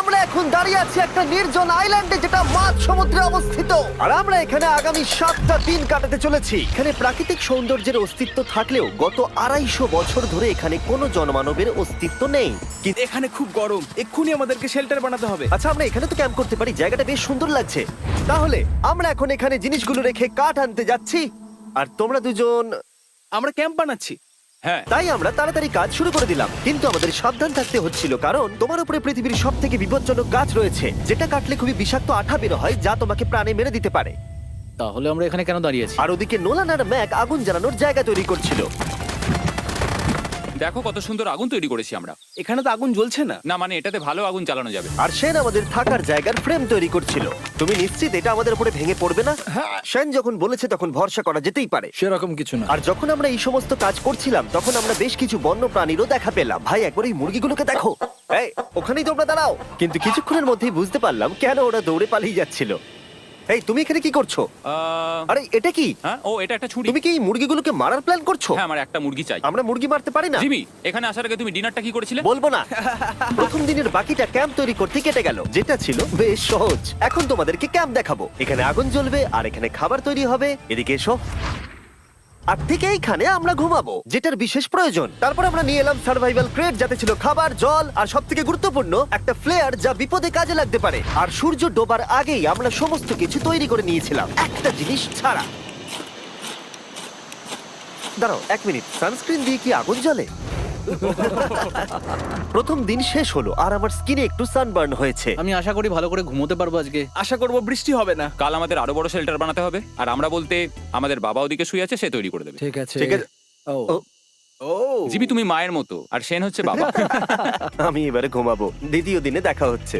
আমরা এখন দাঁড়িয়ে আছি একটা নির্জন আইল্যান্ডে যেটা মাঝ সমুদ্রে অবস্থিত, আর আমরা এখানে আগামী 7টা দিন কাটাতে চলেছি। এখানে প্রাকৃতিক সৌন্দর্যের অস্তিত্ব থাকলেও গত 250 বছর ধরে এখানে কোনো জনমানবের অস্তিত্ব নেই। এখানে খুব গরম, এক্ষুনি আমাদেরকে শেল্টার বানাতে হবে। আচ্ছা, আমরা এখানে তো ক্যাম্প করতে পারি, জায়গাটা বেশ সুন্দর লাগছে। তাহলে আমরা এখন এখানে জিনিসগুলো রেখে কাঠ আনতে যাচ্ছি, আর তোমরা দুজন। আমরা ক্যাম্প বানাচ্ছি। হ্যাঁ, তাই আমরা তাড়াতাড়ি কাজ শুরু করে দিলাম, কিন্তু আমাদের সাবধান থাকতে হচ্ছিল, কারণ তোমার উপরে পৃথিবীর সব থেকে বিপজ্জনক গাছ রয়েছে, যেটা কাটলে খুবই বিষাক্ত আঠা বের হয়, যা তোমাকে প্রাণে মেরে দিতে পারে। তাহলে আমরা এখানে কেন দাঁড়িয়ে আছি? আর ওদিকে নোলান আর ম্যাক আগুন জ্বালানোর জায়গা তৈরি করছিল। দেখো কত সুন্দর আগুন তৈরি করেছি আমরা। এখানে তো আগুন জ্বলছে না। না মানে এটাতে ভালো আগুন চালানো যাবে। আর সেন আমাদের থাকার জায়গার ফ্রেম তৈরি করছিল। তুমি নিশ্চিত এটা আমাদের উপরে ভেঙে পড়বে না? সেন যখন বলেছে তখন ভরসা করা যেতেই পারে। সেরকম কিছু না। আর যখন আমরা এই সমস্ত কাজ করছিলাম তখন আমরা বেশ কিছু বন্য প্রাণীরও দেখা পেলাম। ভাই, একবার এই মুরগিগুলোকে দেখো। এই, ওখানেই তোমরা দাঁড়াও। কিন্তু কিছুক্ষণের মধ্যেই বুঝতে পারলাম কেন ওরা দৌড়ে পালিয়ে যাচ্ছিল। এই, তুমি এখানে কি করছো? আরে এটা কি? হ্যাঁ, ও এটা একটা ছুরি। তুমি কি এই মুরগিগুলোকে মারার প্ল্যান করছো? হ্যাঁ, আমার একটা মুরগি চাই। আমরা মুরগি মারতে পারি না। জিমি, এখানে আসার আগে তুমি ডিনারটা কি করেছিলে? বলবো না। প্রথম দিনের বাকিটা ক্যাম্প তৈরি করতে কেটে গেল, যেটা ছিল বেশ সহজ। এখন তোমাদেরকে ক্যাম্প দেখাবো। এখানে আগুন জ্বলবে আর এখানে খাবার তৈরি হবে। এদিকে এসো। আর ঠিক এইখানে আমরা ঘুমাবো, যেটার বিশেষ প্রয়োজন। তারপর আমরা নিয়ে এলাম সার্ভাইভাল ক্রেট, যাতে ছিল খাবার, জল আর সবথেকে গুরুত্বপূর্ণ একটা ফ্লেয়ার, যা বিপদে কাজে লাগতে পারে। আর সূর্য ডোবার আগেই আমরা সমস্ত কিছু তৈরি করে নিয়েছিলাম, একটা জিনিস ছাড়া। দাঁড়াও 1 মিনিট, সানস্ক্রিন দিয়ে কি আগুন জ্বলে? প্রথম দিন শেষ হলো আর আমার স্কিনে একটু সানবার্ন হয়েছে। আমি আশা করি ভালো করে ঘুমোতে পারবো আজকে। আশা করব বৃষ্টি হবে না। কাল আমাদের আরো বড় শেল্টার বানাতে হবে, আর আমরা বলতে আমাদের বাবা ওদিকে শুয়ে আছে, সে তৈরি করে দেবে। ঠিক আছে। ঠিক আছে। ও ও, ও জিমি তুমি মায়ের মতো, আর সেন হচ্ছে বাবা। আমি এবারে ঘুমাবো। দ্বিতীয় দিনে দেখা হচ্ছে।